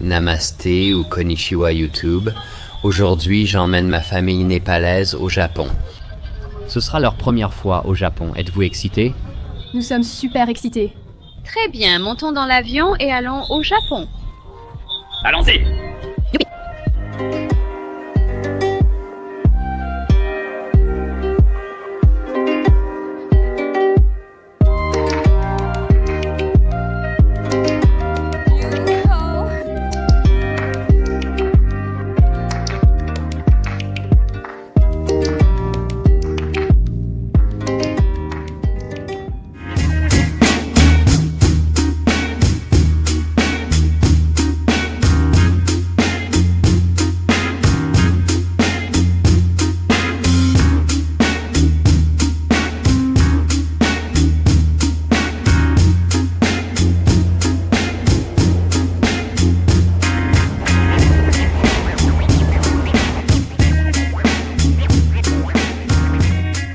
Namasté ou Konnichiwa YouTube. Aujourd'hui, j'emmène ma famille népalaise au Japon. Ce sera leur première fois au Japon. Êtes-vous excités? Nous sommes super excités. Très bien, montons dans l'avion et allons au Japon. Allons-y!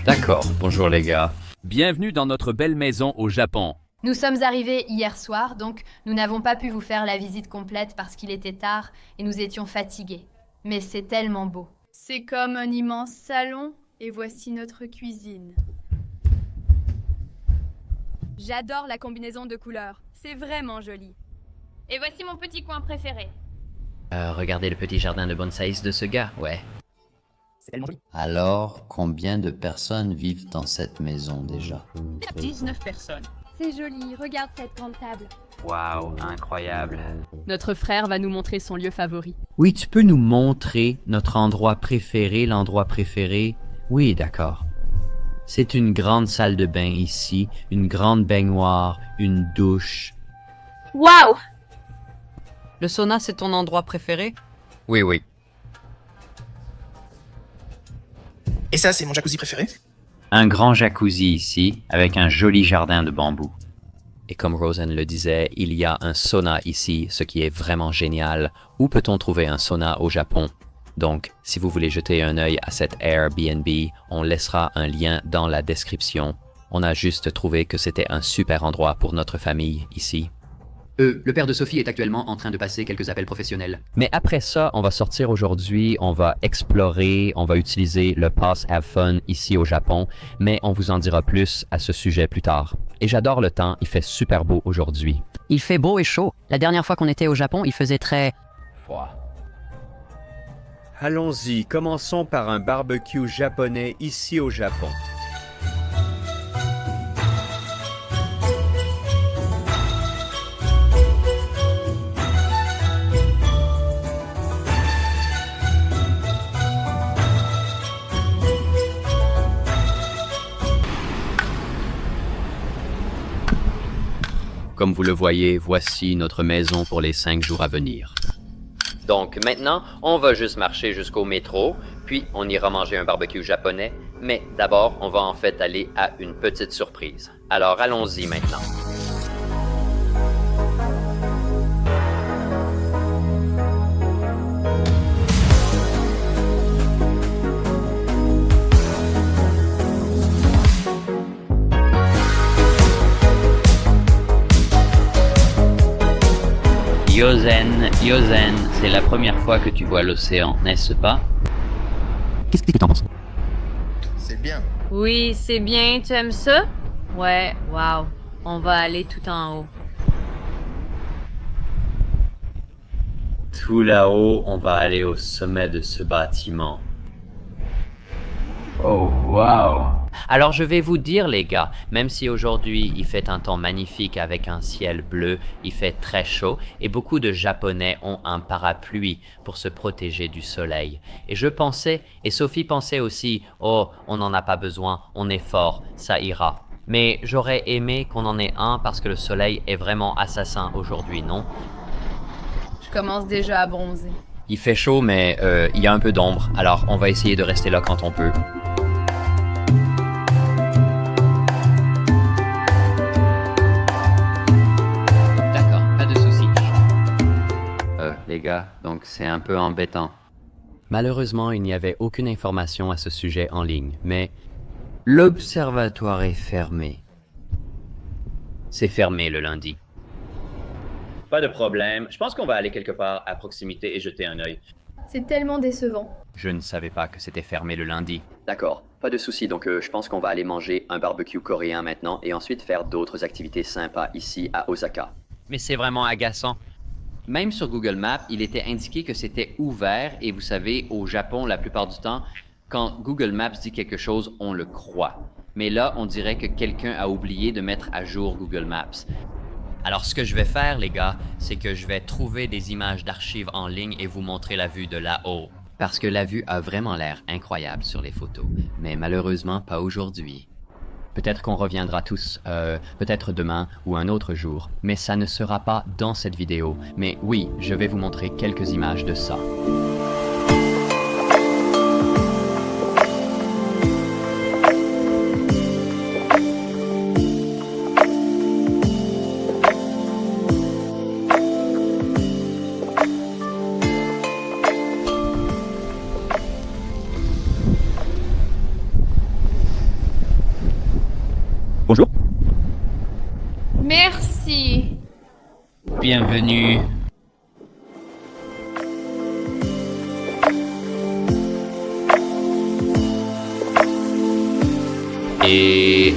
D'accord, bonjour les gars. Bienvenue dans notre belle maison au Japon. Nous sommes arrivés hier soir, donc nous n'avons pas pu vous faire la visite complète parce qu'il était tard et nous étions fatigués. Mais c'est tellement beau. C'est comme un immense salon et voici notre cuisine. J'adore la combinaison de couleurs, c'est vraiment joli. Et voici mon petit coin préféré. Regardez le petit jardin de bonsaïs de ce gars, ouais. C'est tellement joli. Alors, combien de personnes vivent dans cette maison déjà? 19 personnes. C'est joli, regarde cette grande table. Waouh, incroyable. Notre frère va nous montrer son lieu favori. Oui, tu peux nous montrer notre endroit préféré, l'endroit préféré? Oui, d'accord. C'est une grande salle de bain ici, une grande baignoire, une douche. Waouh! Le sauna, c'est ton endroit préféré? Oui, oui. Et ça, c'est mon jacuzzi préféré. Un grand jacuzzi ici, avec un joli jardin de bambou. Et comme Rosen le disait, il y a un sauna ici, ce qui est vraiment génial. Où peut-on trouver un sauna au Japon? Donc, si vous voulez jeter un œil à cet Airbnb, on laissera un lien dans la description. On a juste trouvé que c'était un super endroit pour notre famille ici. Le père de Sophie est actuellement en train de passer quelques appels professionnels. Mais après ça, on va sortir aujourd'hui, on va explorer, on va utiliser le Pass Have Fun ici au Japon, mais on vous en dira plus à ce sujet plus tard. Et j'adore le temps, il fait super beau aujourd'hui. Il fait beau et chaud. La dernière fois qu'on était au Japon, il faisait très... Froid. Allons-y, commençons par un barbecue japonais ici au Japon. Comme vous le voyez, voici notre maison pour les 5 jours à venir. Donc maintenant, on va juste marcher jusqu'au métro, puis on ira manger un barbecue japonais, mais d'abord, on va en fait aller à une petite surprise. Alors allons-y maintenant. Yozen, c'est la première fois que tu vois l'océan, n'est-ce pas? Qu'est-ce que t'en penses? C'est bien. Oui, c'est bien, tu aimes ça? Ouais, waouh. On va aller tout en haut. Tout là-haut, on va aller au sommet de ce bâtiment. Oh, wow! Alors je vais vous dire les gars, même si aujourd'hui il fait un temps magnifique avec un ciel bleu, il fait très chaud et beaucoup de Japonais ont un parapluie pour se protéger du soleil. Et je pensais, et Sophie pensait aussi, oh, on n'en a pas besoin, on est fort, ça ira. Mais j'aurais aimé qu'on en ait un parce que le soleil est vraiment assassin aujourd'hui, non? Je commence déjà à bronzer. Il fait chaud mais il y a un peu d'ombre, alors on va essayer de rester là quand on peut. Les gars, donc c'est un peu embêtant. Malheureusement, il n'y avait aucune information à ce sujet en ligne, mais l'observatoire est fermé. C'est fermé le lundi. Pas de problème. Je pense qu'on va aller quelque part à proximité et jeter un œil. C'est tellement décevant. Je ne savais pas que c'était fermé le lundi. D'accord, pas de souci. Donc je pense qu'on va aller manger un barbecue coréen maintenant et ensuite faire d'autres activités sympas ici à Osaka. Mais c'est vraiment agaçant. Même sur Google Maps, il était indiqué que c'était ouvert et vous savez, au Japon, la plupart du temps, quand Google Maps dit quelque chose, on le croit. Mais là, on dirait que quelqu'un a oublié de mettre à jour Google Maps. Alors ce que je vais faire, les gars, c'est que je vais trouver des images d'archives en ligne et vous montrer la vue de là-haut. Parce que la vue a vraiment l'air incroyable sur les photos, mais malheureusement pas aujourd'hui. Peut-être qu'on reviendra tous, peut-être demain ou un autre jour, mais ça ne sera pas dans cette vidéo. Mais oui, je vais vous montrer quelques images de ça. Bonjour. Merci. Bienvenue. Et...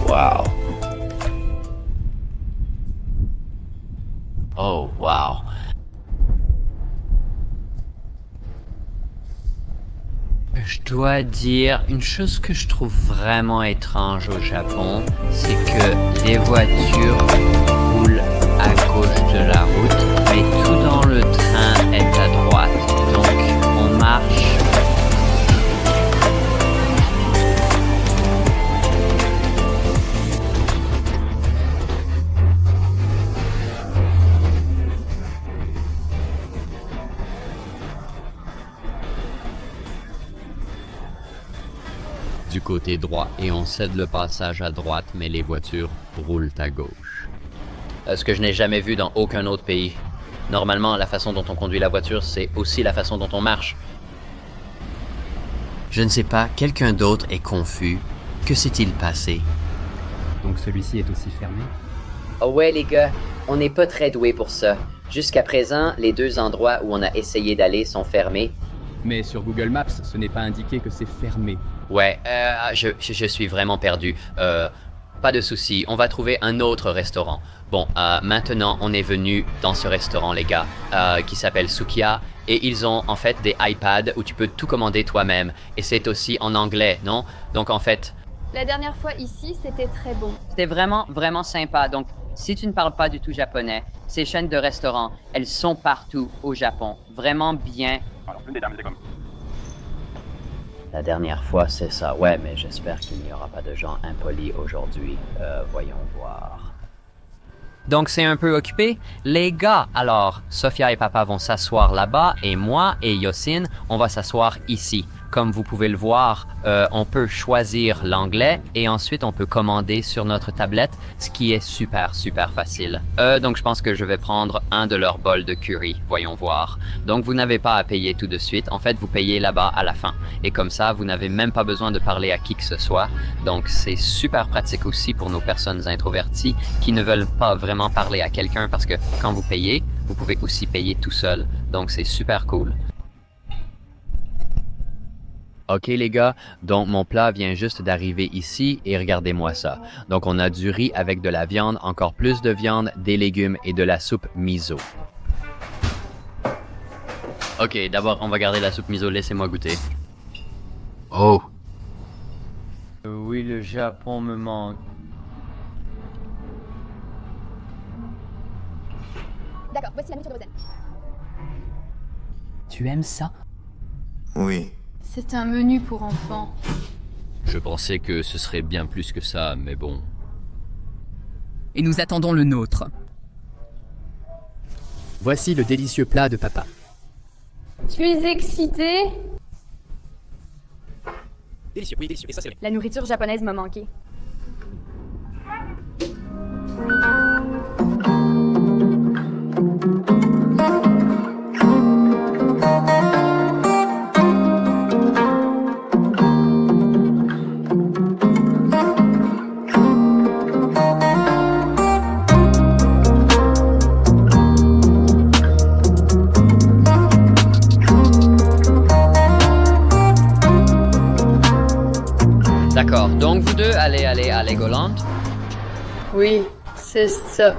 Wow. Oh, wow. Je dois dire, une chose que je trouve vraiment étrange au Japon, c'est que les voitures roulent à gauche de la route, mais tout dans le train est à droite. Donc, on marche. Du côté droit et on cède le passage à droite, mais les voitures roulent à gauche. Ce que je n'ai jamais vu dans aucun autre pays. Normalement, la façon dont on conduit la voiture, c'est aussi la façon dont on marche. Je ne sais pas, quelqu'un d'autre est confus. Que s'est-il passé? Donc celui-ci est aussi fermé? Oh ouais les gars, on n'est pas très doués pour ça. Jusqu'à présent, les deux endroits où on a essayé d'aller sont fermés. Mais sur Google Maps, ce n'est pas indiqué que c'est fermé. Ouais, je suis vraiment perdu. Pas de souci, on va trouver un autre restaurant. Bon, maintenant, on est venu dans ce restaurant, les gars, qui s'appelle Sukiya. Et ils ont en fait des iPads où tu peux tout commander toi-même. Et c'est aussi en anglais, non? Donc en fait... La dernière fois ici, c'était très bon. C'était vraiment, vraiment sympa. Donc, si tu ne parles pas du tout japonais, ces chaînes de restaurants, elles sont partout au Japon. Vraiment bien. Alors, une des dames était comme... La dernière fois, c'est ça. Ouais, mais j'espère qu'il n'y aura pas de gens impolis aujourd'hui. Voyons voir. Donc c'est un peu occupé? Les gars, alors, Sophia et papa vont s'asseoir là-bas et moi et Yosin, on va s'asseoir ici. Comme vous pouvez le voir, on peut choisir l'anglais et ensuite on peut commander sur notre tablette, ce qui est super, super facile. Donc je pense que je vais prendre un de leurs bols de curry, voyons voir. Donc vous n'avez pas à payer tout de suite, en fait vous payez là-bas à la fin. Et comme ça, vous n'avez même pas besoin de parler à qui que ce soit. Donc c'est super pratique aussi pour nos personnes introverties qui ne veulent pas vraiment parler à quelqu'un parce que quand vous payez, vous pouvez aussi payer tout seul. Donc c'est super cool. Ok les gars, donc mon plat vient juste d'arriver ici et regardez-moi ça. Donc on a du riz avec de la viande, encore plus de viande, des légumes et de la soupe miso. Ok, d'abord on va garder la soupe miso, laissez-moi goûter. Oh! Oui, le Japon me manque. D'accord, voici la nourriture de Rosen. Tu aimes ça? Oui. C'est un menu pour enfants. Je pensais que ce serait bien plus que ça, mais bon. Et nous attendons le nôtre. Voici le délicieux plat de papa. Tu es excitée? Délicieux, oui, délicieux. Et ça, c'est vrai. La nourriture japonaise m'a manqué. Donc vous deux allez aller à Legoland? Oui, c'est ça.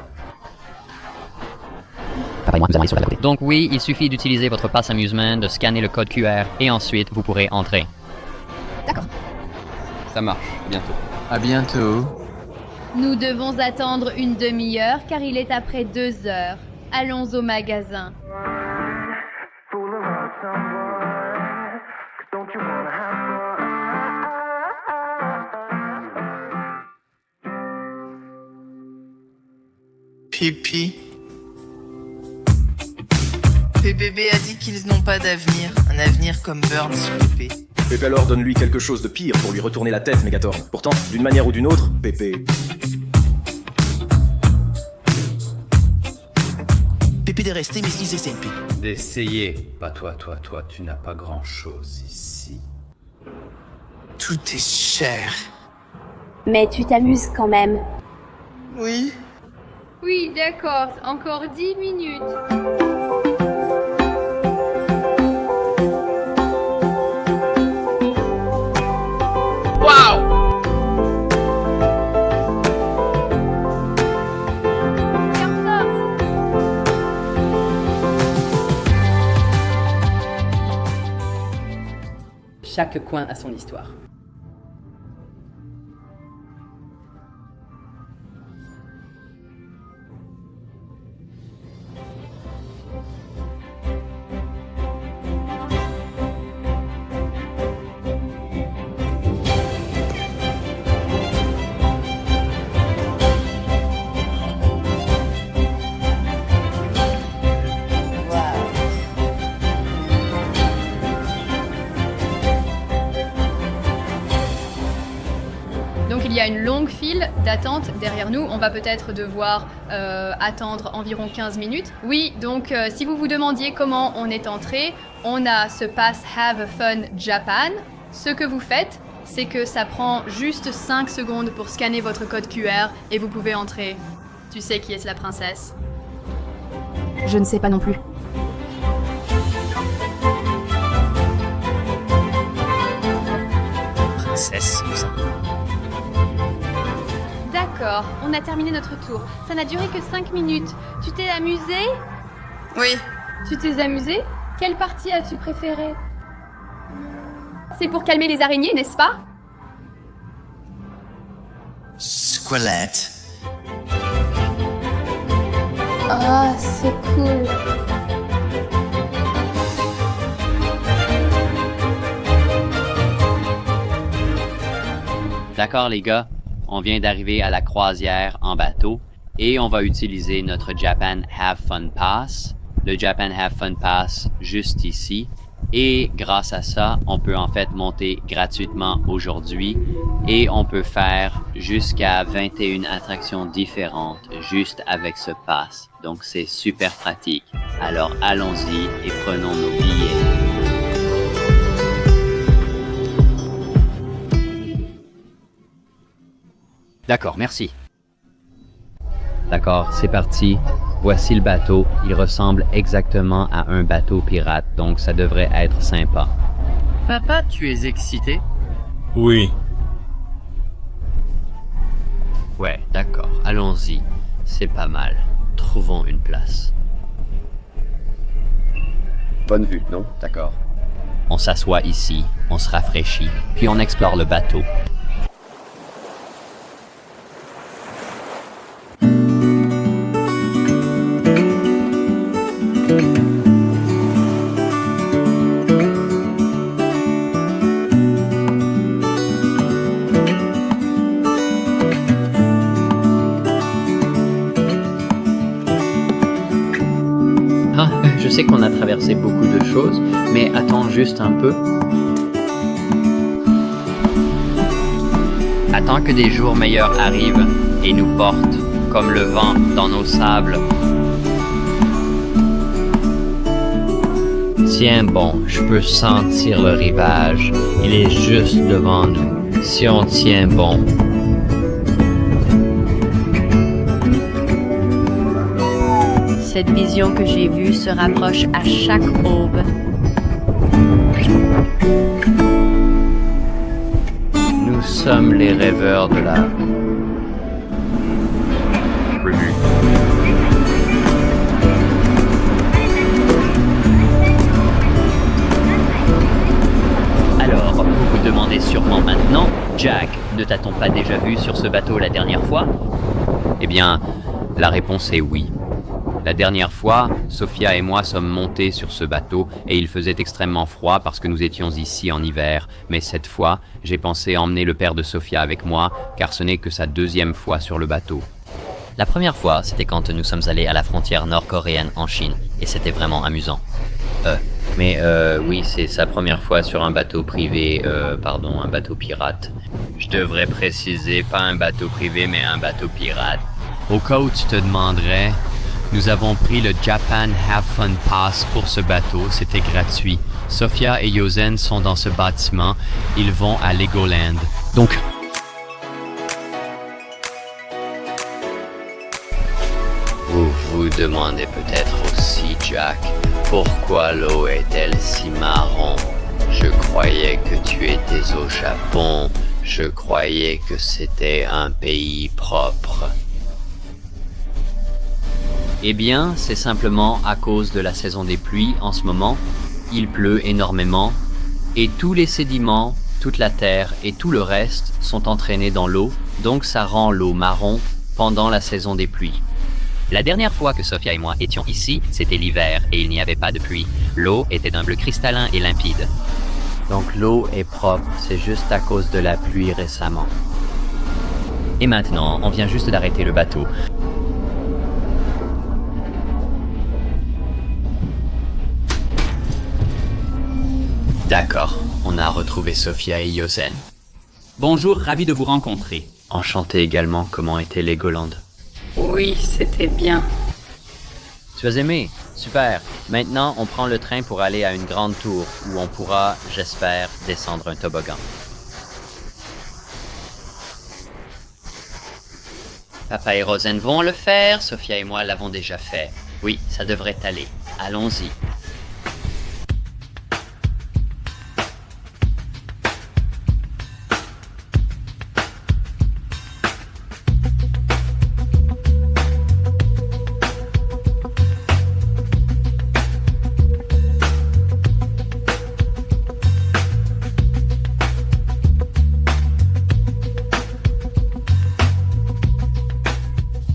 Donc oui, il suffit d'utiliser votre passe amusement, de scanner le code QR et ensuite vous pourrez entrer. D'accord. Ça marche, bientôt. À bientôt. Nous devons attendre une demi-heure car il est après 2 heures. Allons au magasin. Pipi. Pépé a dit qu'ils n'ont pas d'avenir. Un avenir comme Burns, Pépé. Pépé alors donne-lui quelque chose de pire pour lui retourner la tête, Megatorn. Pourtant, d'une manière ou d'une autre, Pépé... Pépé de rester, mais ils essaient, Pépé. D'essayer. Pas toi, tu n'as pas grand-chose ici. Tout est cher. Mais tu t'amuses quand même. Oui. Oui, d'accord. Encore 10 minutes. Waouh! Chaque coin a son histoire. Il y a une longue file d'attente derrière nous. On va peut-être devoir attendre environ 15 minutes. Oui, donc si vous vous demandiez comment on est entré, on a ce pass Have Fun Japan. Ce que vous faites, c'est que ça prend juste 5 secondes pour scanner votre code QR et vous pouvez entrer. Tu sais qui est la princesse? Je ne sais pas non plus. Princesse, ça. D'accord, on a terminé notre tour. Ça n'a duré que 5 minutes. Tu t'es amusé? Oui. Tu t'es amusé? Quelle partie as-tu préférée? C'est pour calmer les araignées, n'est-ce pas? Squelette. Ah, c'est cool. D'accord les gars, on vient d'arriver à la croisière en bateau et on va utiliser notre Japan Have Fun Pass. Le Japan Have Fun Pass juste ici. Et grâce à ça, on peut en fait monter gratuitement aujourd'hui et on peut faire jusqu'à 21 attractions différentes juste avec ce pass. Donc c'est super pratique. Alors allons-y et prenons nos billets. D'accord, merci. D'accord, c'est parti. Voici le bateau. Il ressemble exactement à un bateau pirate, donc ça devrait être sympa. Papa, tu es excité? Oui. Ouais, d'accord, allons-y. C'est pas mal. Trouvons une place. Bonne vue, non? D'accord. On s'assoit ici, on se rafraîchit, puis on explore le bateau. Ah, je sais qu'on a traversé beaucoup de choses, mais attends juste un peu. Attends que des jours meilleurs arrivent et nous portent, comme le vent dans nos sables. Tiens bon, je peux sentir le rivage. Il est juste devant nous. Si on tient bon. Cette vision que j'ai vue se rapproche à chaque aube. Nous sommes les rêveurs de la revue. Alors, vous vous demandez sûrement maintenant, Jack, ne t'a-t-on pas déjà vu sur ce bateau la dernière fois? Eh bien, la réponse est oui. La dernière fois, Sophia et moi sommes montés sur ce bateau et il faisait extrêmement froid parce que nous étions ici en hiver. Mais cette fois, j'ai pensé emmener le père de Sophia avec moi car ce n'est que sa deuxième fois sur le bateau. La première fois, c'était quand nous sommes allés à la frontière nord-coréenne en Chine et c'était vraiment amusant. Oui, c'est sa première fois sur un bateau privé, un bateau pirate. Je devrais préciser, pas un bateau privé, mais un bateau pirate. Au cas où tu te demanderais, nous avons pris le Japan Have Fun Pass pour ce bateau, c'était gratuit. Sophia et Yosen sont dans ce bâtiment, ils vont à Legoland. Donc, vous vous demandez peut-être aussi, Jack, pourquoi l'eau est-elle si marron? Je croyais que tu étais au Japon, je croyais que c'était un pays propre. Eh bien, c'est simplement à cause de la saison des pluies en ce moment. Il pleut énormément et tous les sédiments, toute la terre et tout le reste sont entraînés dans l'eau, donc ça rend l'eau marron pendant la saison des pluies. La dernière fois que Sophia et moi étions ici, c'était l'hiver et il n'y avait pas de pluie. L'eau était d'un bleu cristallin et limpide. Donc l'eau est propre, c'est juste à cause de la pluie récemment. Et maintenant, on vient juste d'arrêter le bateau. D'accord, on a retrouvé Sophia et Yosen. Bonjour, ravi de vous rencontrer. Enchanté également, comment était Legoland? Oui, c'était bien. Tu as aimé? Super. Maintenant, on prend le train pour aller à une grande tour où on pourra, j'espère, descendre un toboggan. Papa et Rosen vont le faire, Sophia et moi l'avons déjà fait. Oui, ça devrait aller. Allons-y.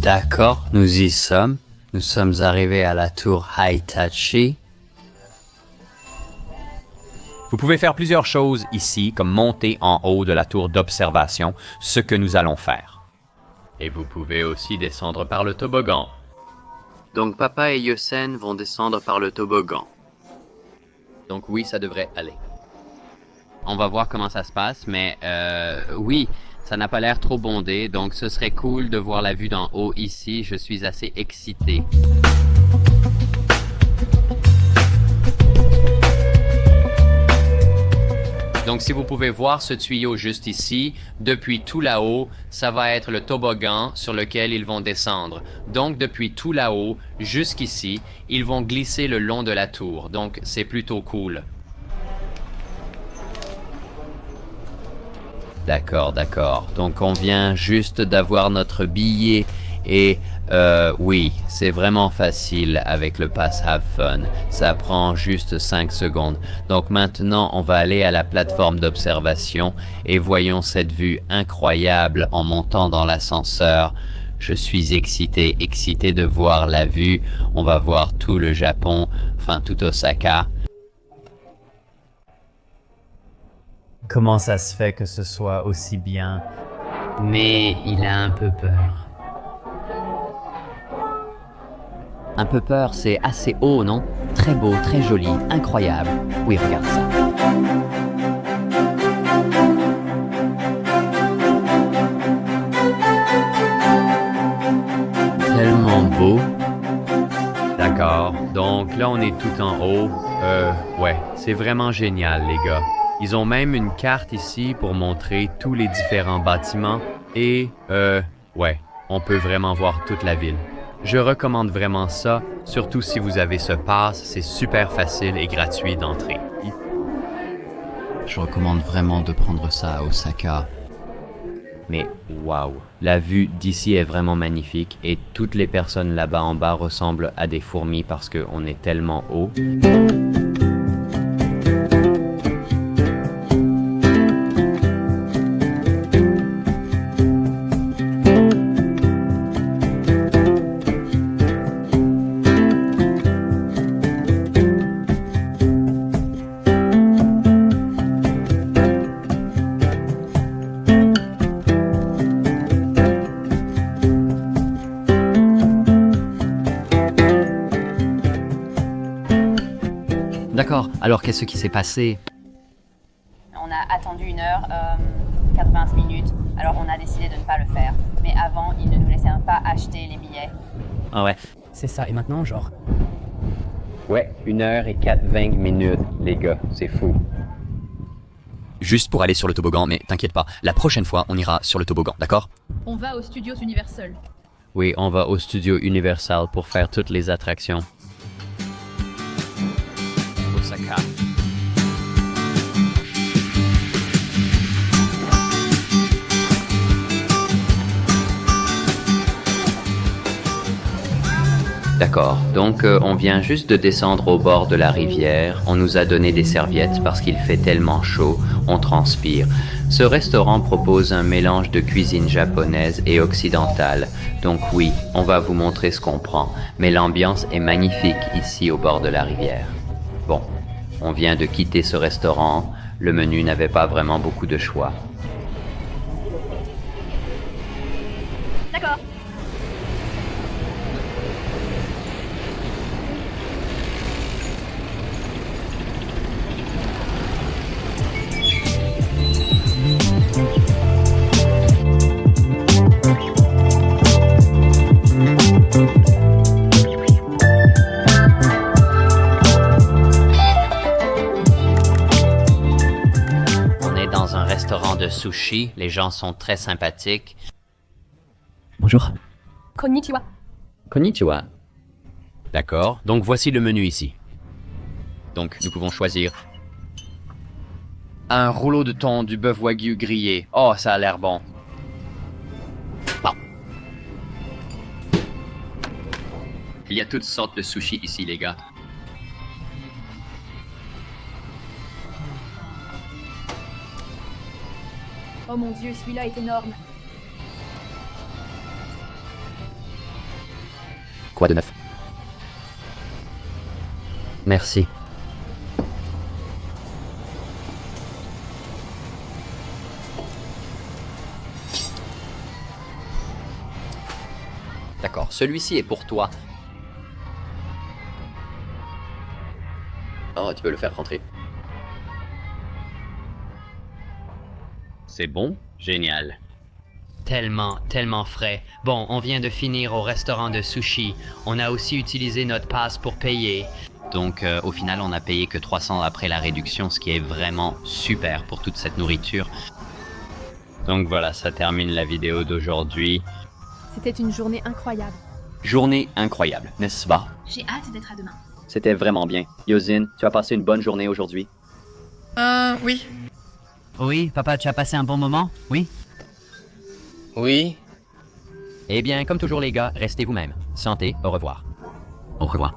D'accord, nous y sommes. Nous sommes arrivés à la tour Hitachi. Vous pouvez faire plusieurs choses ici, comme monter en haut de la tour d'observation, ce que nous allons faire. Et vous pouvez aussi descendre par le toboggan. Donc Papa et Yosen vont descendre par le toboggan. Donc oui, ça devrait aller. On va voir comment ça se passe, mais oui, ça n'a pas l'air trop bondé, donc ce serait cool de voir la vue d'en haut ici. Je suis assez excité. Donc si vous pouvez voir ce tuyau juste ici, depuis tout là-haut, ça va être le toboggan sur lequel ils vont descendre. Donc depuis tout là-haut, jusqu'ici, ils vont glisser le long de la tour. Donc c'est plutôt cool. D'accord, d'accord. Donc on vient juste d'avoir notre billet et oui, c'est vraiment facile avec le Pass Have Fun. Ça prend juste 5 secondes. Donc maintenant, on va aller à la plateforme d'observation et voyons cette vue incroyable en montant dans l'ascenseur. Je suis excité de voir la vue. On va voir tout le Japon, enfin tout Osaka. Comment ça se fait que ce soit aussi bien? Mais il a un peu peur. Un peu peur, c'est assez haut, non? Très beau, très joli, incroyable. Oui, regarde ça. Tellement beau. D'accord, donc là on est tout en haut. Ouais, c'est vraiment génial les gars. Ils ont même une carte ici pour montrer tous les différents bâtiments et ouais, on peut vraiment voir toute la ville. Je recommande vraiment ça, surtout si vous avez ce pass, c'est super facile et gratuit d'entrer. Je recommande vraiment de prendre ça à Osaka. Mais waouh, la vue d'ici est vraiment magnifique et toutes les personnes là-bas en bas ressemblent à des fourmis parce qu'on est tellement haut. D'accord, alors qu'est-ce qui s'est passé? On a attendu 1 heure, 80 minutes, alors on a décidé de ne pas le faire. Mais avant, ils ne nous laissaient pas acheter les billets. Ah ouais. C'est ça, et maintenant, genre... Ouais, 1h20 minutes, les gars, c'est fou. Juste pour aller sur le toboggan, mais t'inquiète pas, la prochaine fois, on ira sur le toboggan, d'accord? On va aux Studios Universal. Oui, on va au studio Universal pour faire toutes les attractions. Osaka. D'accord, donc on vient juste de descendre au bord de la rivière, on nous a donné des serviettes parce qu'il fait tellement chaud, on transpire. Ce restaurant propose un mélange de cuisine japonaise et occidentale, donc oui, on va vous montrer ce qu'on prend, mais l'ambiance est magnifique ici au bord de la rivière. Bon, on vient de quitter ce restaurant, le menu n'avait pas vraiment beaucoup de choix. D'accord. De sushi, les gens sont très sympathiques. Bonjour. Konnichiwa. Konnichiwa. D'accord, donc voici le menu ici. Donc nous pouvons choisir un rouleau de thon du bœuf wagyu grillé. Oh, ça a l'air bon. Bon. Il y a toutes sortes de sushis ici, les gars. Oh mon dieu, celui-là est énorme. Quoi de neuf? Merci. D'accord, celui-ci est pour toi. Oh, tu peux le faire rentrer. C'est bon? Génial. Tellement frais. Bon, on vient de finir au restaurant de sushi. On a aussi utilisé notre passe pour payer. Donc, au final, on n'a payé que 300 après la réduction, ce qui est vraiment super pour toute cette nourriture. Donc voilà, ça termine la vidéo d'aujourd'hui. C'était une journée incroyable. Journée incroyable, n'est-ce pas? J'ai hâte d'être à demain. C'était vraiment bien. Yozin, tu as passé une bonne journée aujourd'hui? Oui. Oui, papa, tu as passé un bon moment? Oui? Oui. Eh bien, comme toujours les gars, restez vous-même. Santé, au revoir. Au revoir.